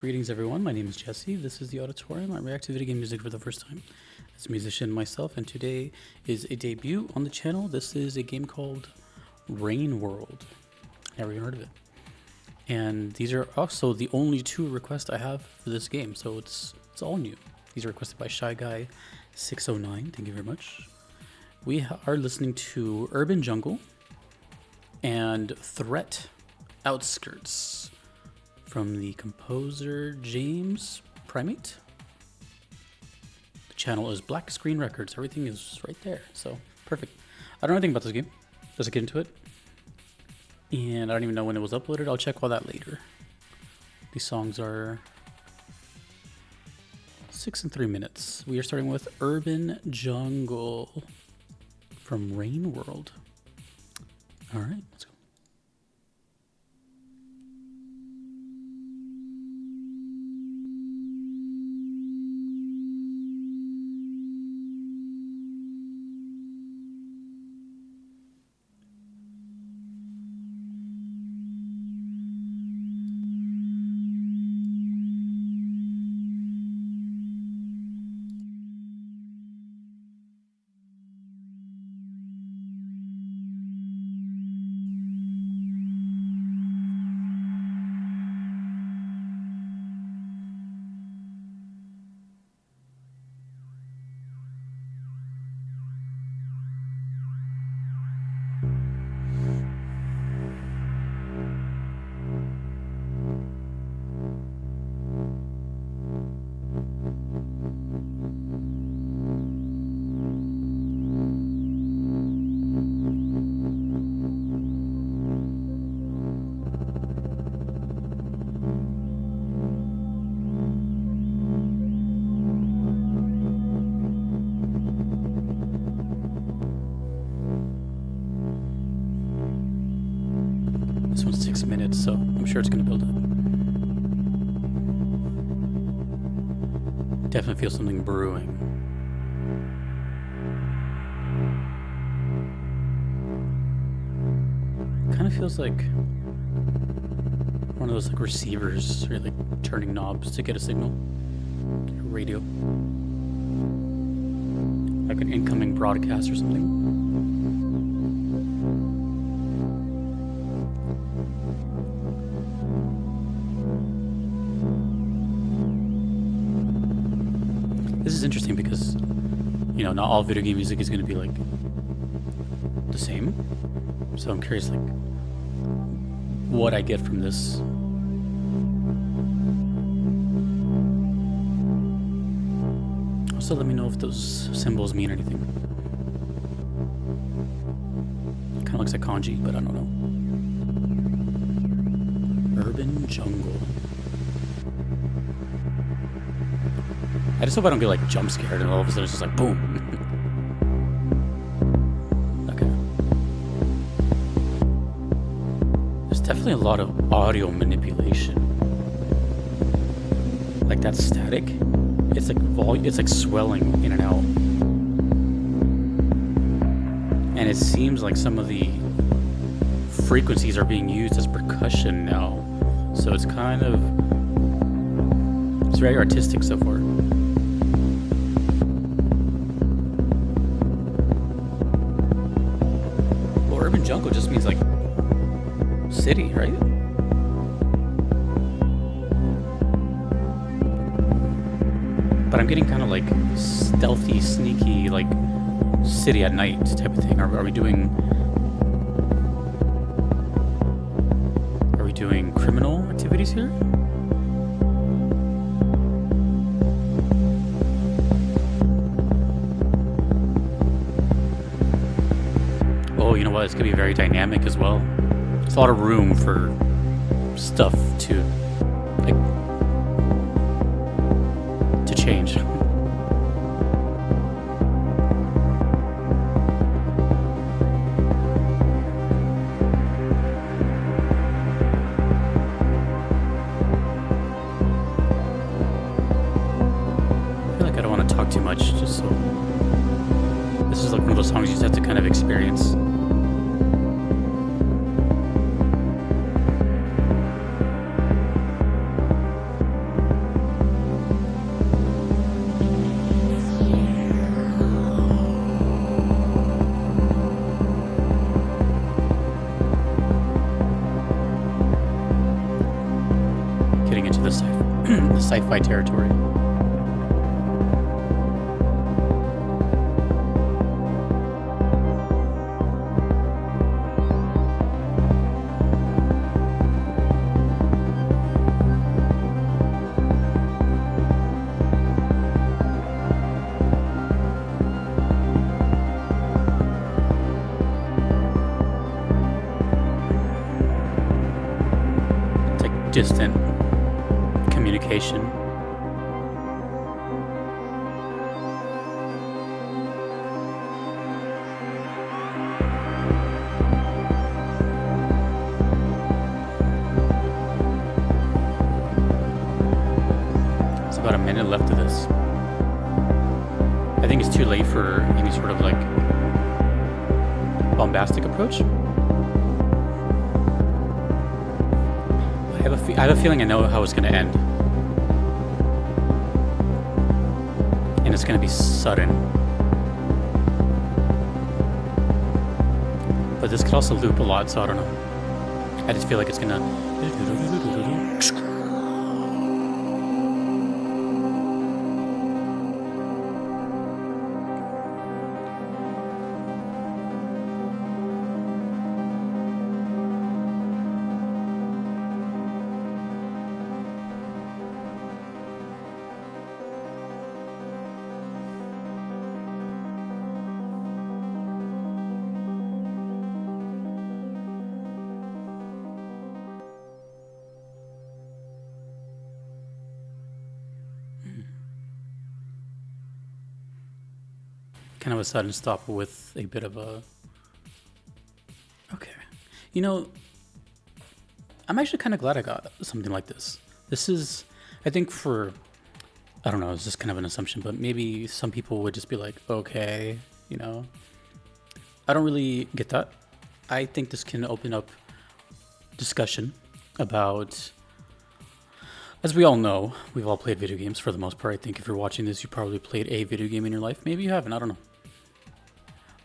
Greetings, everyone. My name is Jesse. This is the Auditorium. I react to video game music for the first time as a musician myself, and today is a debut on the channel. This is a game called Rain World. Never even heard of it. And these are also the only two requests I have for this game, so it's all new. These are requested by Shy Guy 609. Thank you very much. We are listening to Urban Jungle and Threat Outskirts from the composer James Primate. The channel is Black Screen Records. Everything is right there, so perfect. I don't know anything about this game. Let's get into it. And I don't even know when it was uploaded. I'll check all that later. These songs are 6 and 3 minutes. We are starting with Urban Jungle from Rain World. All right, let's go. This one's 6 minutes, so I'm sure it's going to build up. Definitely feel something brewing. Kind of feels like one of those like receivers or like turning knobs to get a signal. A radio. Like an incoming broadcast or something. This is interesting because, you know, not all video game music is going to be like the same. So I'm curious, like, what I get from this. Also, let me know if those symbols mean anything. Kind of looks like kanji, but I don't know. Urban Jungle. I just hope I don't get like jump scared and all of a sudden it's just like boom. Okay. There's definitely a lot of audio manipulation. Like that static, it's like it's like swelling in and out. And it seems like some of the frequencies are being used as percussion now. So it's kind of, it's very artistic so far. Urban Jungle just means like city, right? But I'm getting kind of like stealthy, sneaky, like city at night type of thing. Are we doing criminal activities here? Oh, you know what? It's gonna be very dynamic as well. There's a lot of room for stuff to like to change. I feel like I don't want to talk too much, just so this is like one of those songs you just have to kind of experience. into the the sci-fi territory. It's like distant communication. It's about a minute left of this. I think it's too late for any sort of like bombastic approach. I have a feeling I know how it's going to end. And it's going to be sudden. But this could also loop a lot, so I don't know. I just feel like it's going to... Kind of a sudden stop with a bit of a... Okay. You know, I'm actually kind of glad I got something like this. This is, I think for, I don't know, it's just kind of an assumption, but maybe some people would just be like, okay, you know. I don't really get that. I think this can open up discussion about... As we all know, we've all played video games for the most part. I think if you're watching this, you probably played a video game in your life. Maybe you haven't, I don't know.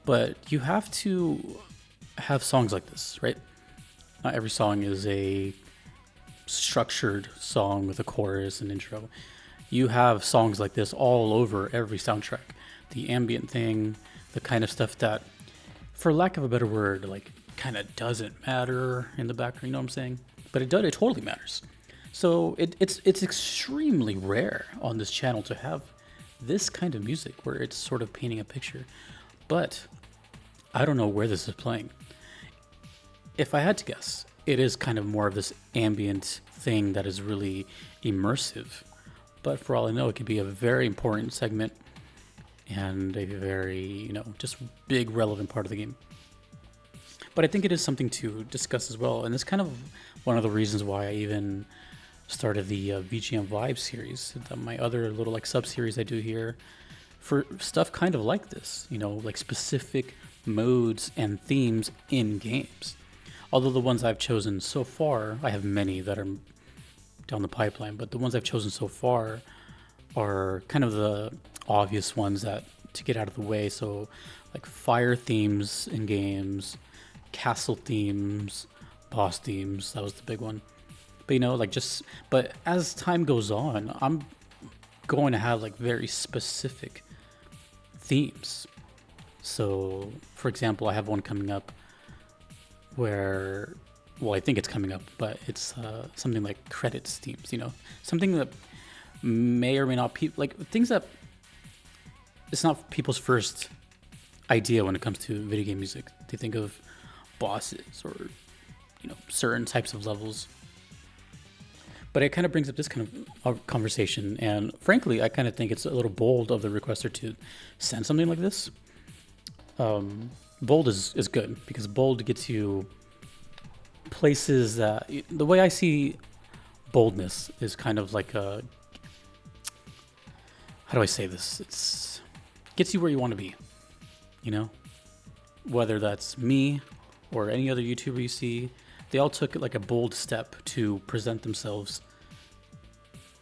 But you have to have songs like this, right? Not every song is a structured song with a chorus and intro. You have songs like this all over every soundtrack. The ambient thing, the kind of stuff that, for lack of a better word, like kind of doesn't matter in the background, you know what I'm saying? But it totally matters. So it's extremely rare on this channel to have this kind of music where it's sort of painting a picture. But I don't know where this is playing. If I had to guess, it is kind of more of this ambient thing that is really immersive. But for all I know, it could be a very important segment and a very, you know, just big relevant part of the game. But I think it is something to discuss as well. And it's kind of one of the reasons why I even started the VGM Vibe series, my other little like sub-series I do here for stuff kind of like this, you know, like specific modes and themes in games. Although the ones I've chosen so far, I have many that are down the pipeline, but the ones I've chosen so far are kind of the obvious ones that to get out of the way. So like fire themes in games, castle themes, boss themes, that was the big one. But you know, like but as time goes on, I'm going to have like very specific themes. So for example, I have one coming up where, well, I think it's coming up, but it's something like credits themes, you know, something that may or may not like things that it's not people's first idea when it comes to video game music. They think of bosses or, you know, certain types of levels. But it kind of brings up this kind of conversation, and frankly, I kind of think it's a little bold of the requester to send something like this. Bold is good, because bold gets you places that... The way I see boldness is kind of like a... How do I say this? It's gets you where you want to be, you know? Whether that's me or any other YouTuber you see, they all took like a bold step to present themselves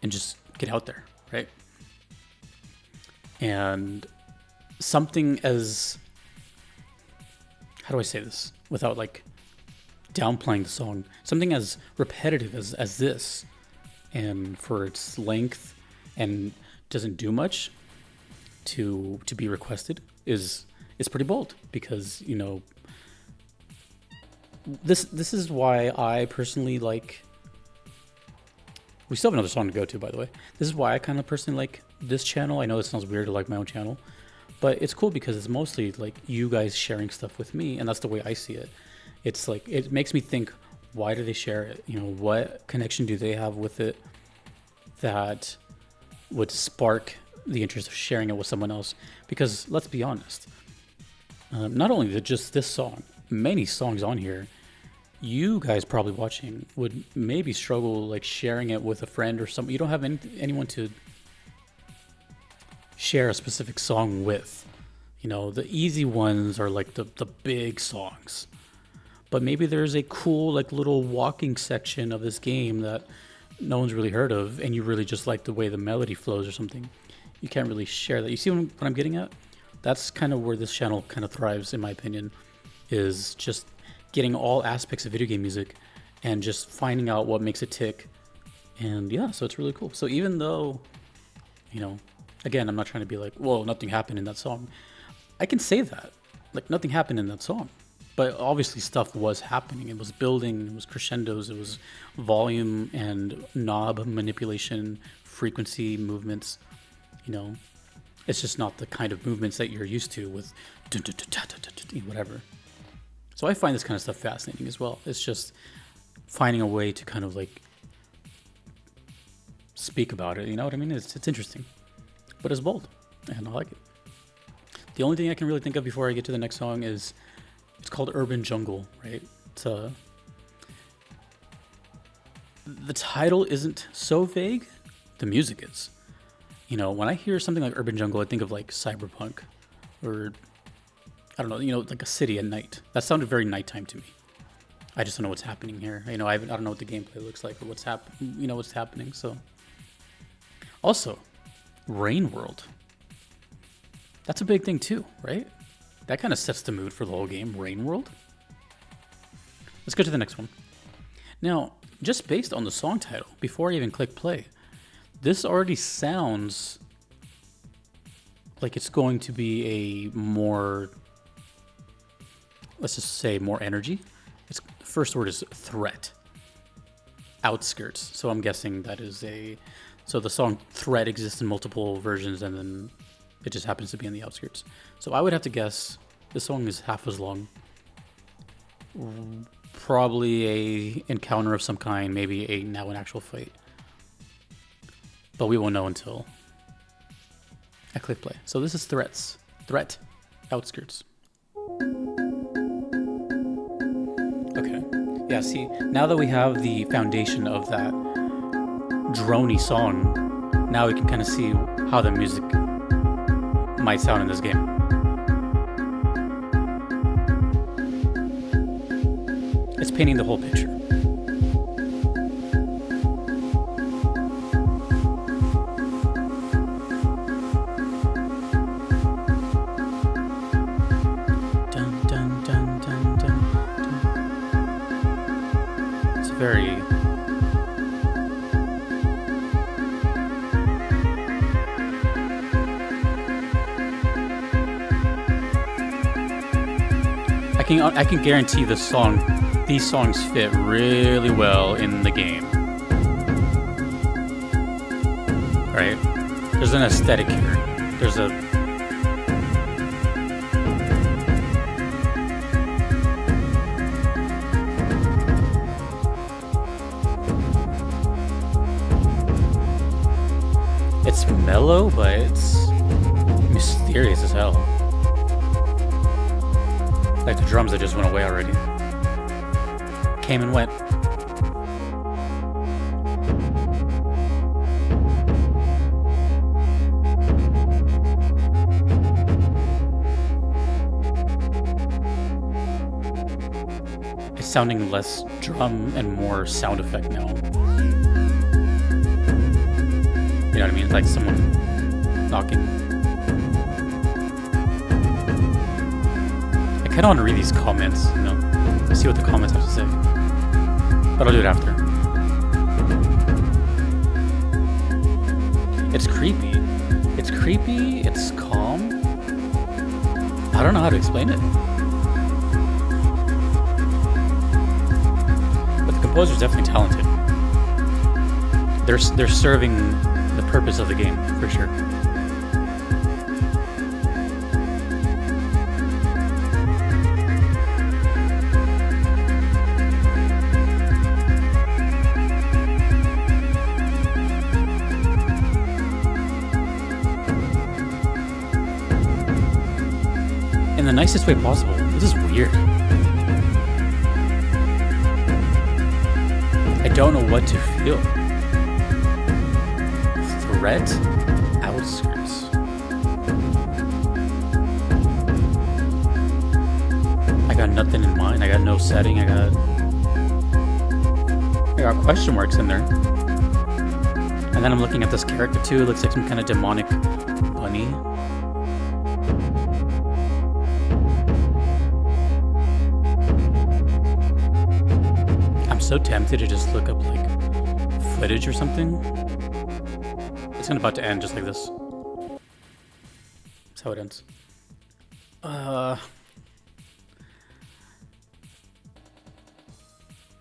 and just get out there, right? And something as, how do I say this without like downplaying the song? Something as repetitive as this and for its length and doesn't do much to be requested is pretty bold, because this is why I personally like. We still have another song to go to, by the way. This is why I kind of personally like this channel. I know it sounds weird to like my own channel, but it's cool because it's mostly like you guys sharing stuff with me, and that's the way I see it. It's like, it makes me think, why do they share it? What connection do they have with it that would spark the interest of sharing it with someone else? Because let's be honest, not only just this song, many songs on here, you guys probably watching would maybe struggle like sharing it with a friend or something. You don't have anyone to share a specific song with. The easy ones are like the big songs. But maybe there's a cool like little walking section of this game that no one's really heard of, and you really just like the way the melody flows or something. You can't really share that. You see what I'm getting at? That's kind of where this channel kind of thrives, in my opinion, is just getting all aspects of video game music and just finding out what makes it tick. And yeah, so it's really cool. So even though, again, I'm not trying to be like, whoa, nothing happened in that song. I can say that. Like, nothing happened in that song. But obviously stuff was happening. It was building, it was crescendos, it was volume and knob manipulation, frequency movements. It's just not the kind of movements that you're used to with whatever. So I find this kind of stuff fascinating as well. It's just finding a way to kind of like speak about it. You know what I mean? It's interesting, but it's bold, and I like it. The only thing I can really think of before I get to the next song is it's called Urban Jungle, right? The title isn't so vague. The music is. When I hear something like Urban Jungle, I think of like cyberpunk, or I don't know, like a city at night. That sounded very nighttime to me. I just don't know what's happening here. I don't know what the gameplay looks like or what's happening. So, also, Rain World. That's a big thing too, right? That kind of sets the mood for the whole game. Rain World. Let's go to the next one. Now, just based on the song title, before I even click play, this already sounds like it's going to be a more, let's just say, more energy. The first word is threat. Outskirts. So I'm guessing that is so the song Threat exists in multiple versions, and then it just happens to be in the outskirts. So I would have to guess this song is half as long. Probably a encounter of some kind, maybe an actual fight. But we won't know until I click play. So this is Threat, Outskirts. Okay. Yeah, see, now that we have the foundation of that droney song, now we can kind of see how the music might sound in this game. It's painting the whole picture. Dun, dun, dun, dun, dun, dun. It's very... I can guarantee these songs fit really well in the game. Right? There's an aesthetic here. There's a... It's mellow, but it's mysterious as hell. Like the drums that just went away already. Came and went. It's sounding less drum and more sound effect now. You know what I mean? It's like someone knocking. I kind of want to read these comments, see what the comments have to say. But I'll do it after. It's creepy. It's creepy, it's calm. I don't know how to explain it. But the composer's definitely talented. They're serving the purpose of the game, for sure. In the nicest way possible. This is weird. I don't know what to feel. Threat? Outskirts. I got nothing in mind. I got no setting. I got question marks in there. And then I'm looking at this character too. It looks like some kind of demonic bunny. I'm so tempted to just look up like footage or something. It's about to end just like this. That's how it ends.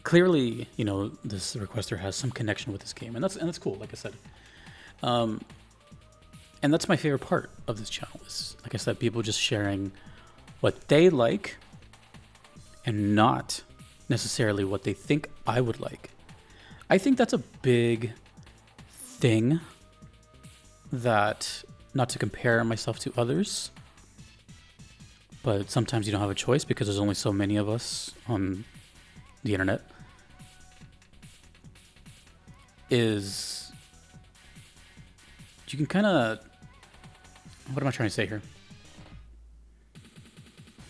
Clearly, you know, this requester has some connection with this game, and that's cool. Like I said, and that's my favorite part of this channel. Is, like I said, people just sharing what they like, and not necessarily what they think I would like. I think that's a big thing. That, not to compare myself to others, but sometimes you don't have a choice because there's only so many of us on the internet, is you can kind of, what am I trying to say here?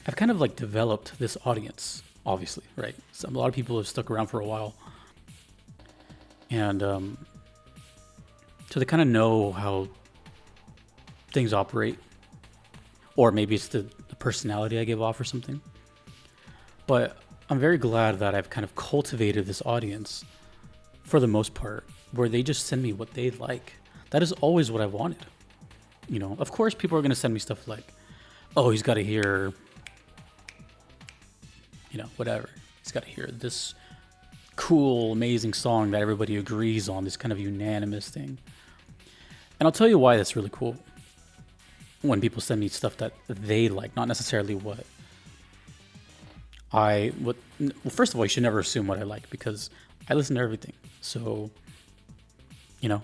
I've kind of like developed this audience, obviously, right? So a lot of people have stuck around for a while, and so they kind of know how things operate, or maybe it's the personality I give off or something. But I'm very glad that I've kind of cultivated this audience for the most part, where they just send me what they like. That is always what I've wanted. You know, of course, people are going to send me stuff like, oh, he's got to hear, you know, whatever. He's got to hear this cool, amazing song that everybody agrees on, this kind of unanimous thing. And I'll tell you why that's really cool. When people send me stuff that they like, not necessarily what well, first of all, you should never assume what I like, because I listen to everything. So, you know.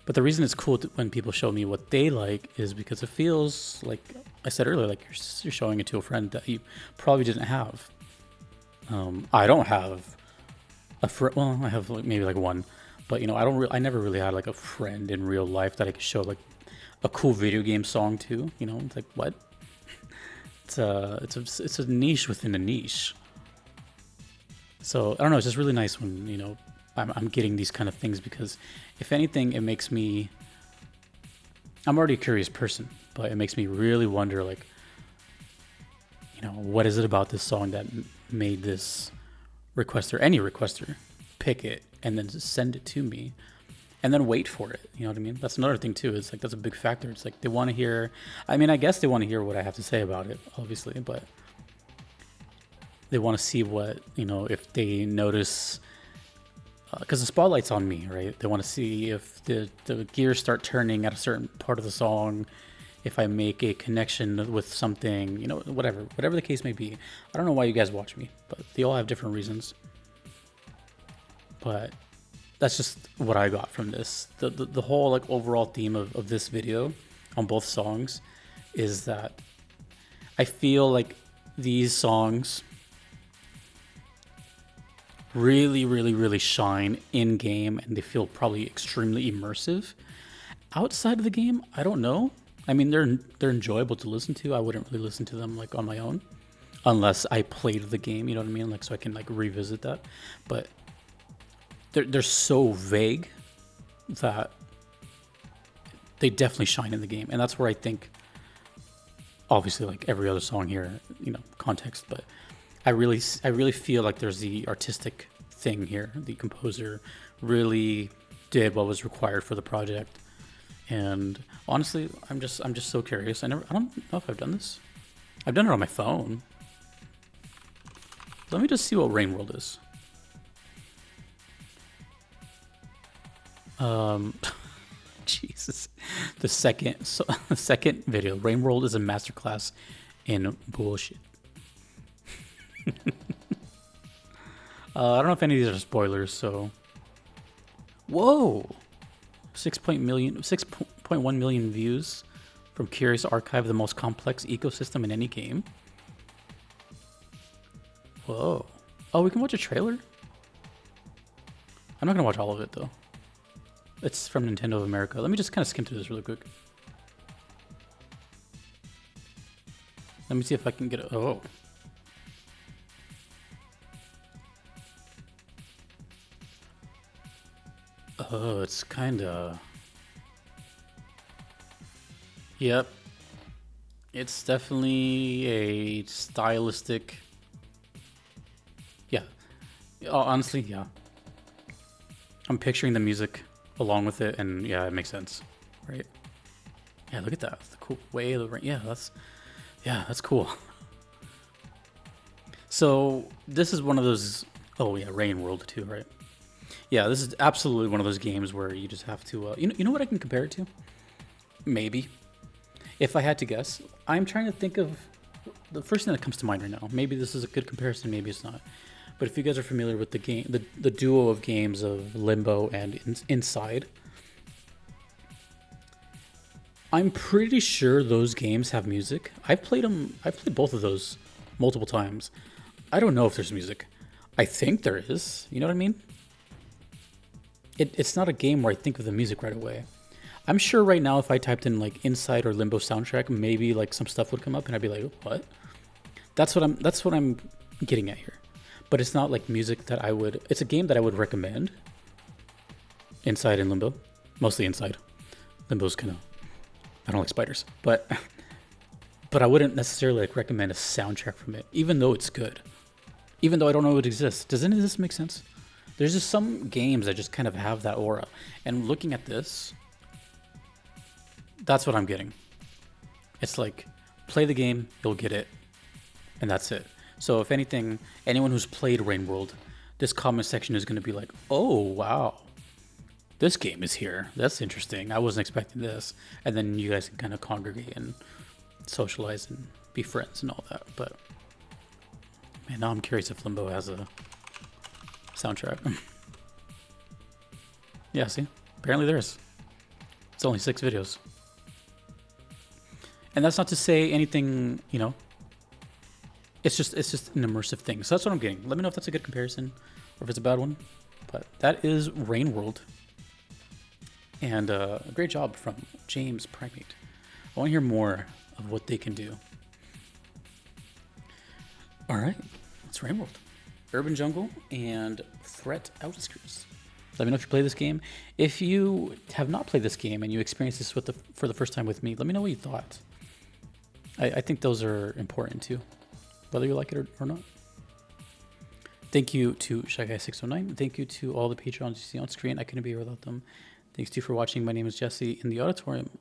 But the reason it's cool when people show me what they like is because it feels like I said earlier, like you're showing it to a friend that you probably didn't have. I don't have a friend. Well, I have maybe like one, but you know, I never really had like a friend in real life that I could show like a cool video game song to. You know, it's like, what? It's a niche within a niche. So I don't know. It's just really nice when, you know, I'm getting these kind of things, because if anything, it makes me. I'm already a curious person, but it makes me really wonder, like, you know, what is it about this song that made this requester, any requester, pick it and then just send it to me, and then wait for it. You know what I mean? That's another thing too. It's like, that's a big factor. It's like they want to hear. I mean, I guess they want to hear what I have to say about it, obviously, but they want to see what, you know, if they notice. Because the spotlight's on me, right? They want to see if the gears start turning at a certain part of the song, if I make a connection with something, you know, whatever the case may be. I don't know why you guys watch me, but they all have different reasons. But that's just what I got from this. The whole like overall theme of this video on both songs is that I feel like these songs really shine in game, and they feel probably extremely immersive. Outside of the game, I don't know. I mean, they're enjoyable to listen to. I wouldn't really listen to them like on my own unless I played the game, you know what I mean? Like, so I can like revisit that. But they're so vague that they definitely shine in the game. And that's where I think, obviously, like every other song here, you know, context, but I really feel like there's the artistic thing here. The composer really did what was required for the project. And honestly, I'm just so curious. I don't know if I've done this. I've done it on my phone. Let me just see what Rain World is. Jesus. The second video. Rain World is a masterclass in bullshit. I don't know if any of these are spoilers, so. Whoa! 6.1 million views from Curious Archive, the most complex ecosystem in any game. Whoa. Oh, we can watch a trailer? I'm not gonna watch all of it though. It's from Nintendo of America. Let me just kind of skim through this really quick. Let me see if I can get it. Oh. Oh, it's kinda... Yep. It's definitely a stylistic... Yeah. Honestly, yeah. I'm picturing the music along with it, and yeah, it makes sense, right? Yeah, look at that. The cool way of the rain. Yeah, that's cool. So this is one of those. Oh yeah, Rain World too, right? Yeah, this is absolutely one of those games where you just have to. You know what I can compare it to? Maybe, if I had to guess, I'm trying to think of the first thing that comes to mind right now. Maybe this is a good comparison, maybe it's not. But if you guys are familiar with the game, the duo of games of Limbo and Inside, I'm pretty sure those games have music. I've played both of those multiple times. I don't know if there's music. I think there is. You know what I mean? It's not a game where I think of the music right away. I'm sure right now if I typed in like Inside or Limbo soundtrack, maybe like some stuff would come up and I'd be like, what? That's what I'm getting at here. But it's not like music that I would... It's a game that I would recommend. Inside and Limbo. Mostly Inside. Limbo's kind of... I don't like spiders. But I wouldn't necessarily like recommend a soundtrack from it. Even though it's good. Even though I don't know it exists. Does any of this make sense? There's just some games that just kind of have that aura. And looking at this... That's what I'm getting. It's like, play the game, you'll get it. And that's it. So if anything, anyone who's played Rain World, this comment section is going to be like, oh, wow. This game is here. That's interesting. I wasn't expecting this. And then you guys can kind of congregate and socialize and be friends and all that. But, man, now I'm curious if Limbo has a soundtrack. Yeah, see? Apparently there is. It's only 6 videos. And that's not to say anything, you know, it's just an immersive thing. So that's what I'm getting. Let me know if that's a good comparison or if it's a bad one. But that is Rain World. And a great job from James Primate. I want to hear more of what they can do. All right, it's Rain World. Urban Jungle and Threat Outskirts. Let me know if you play this game. If you have not played this game and you experienced this for the first time with me, let me know what you thought. I think those are important too, whether you like it or not. Thank you to ShyGuy609. Thank you to all the Patreons you see on screen. I couldn't be here without them. Thanks to you for watching. My name is Jesse in the auditorium.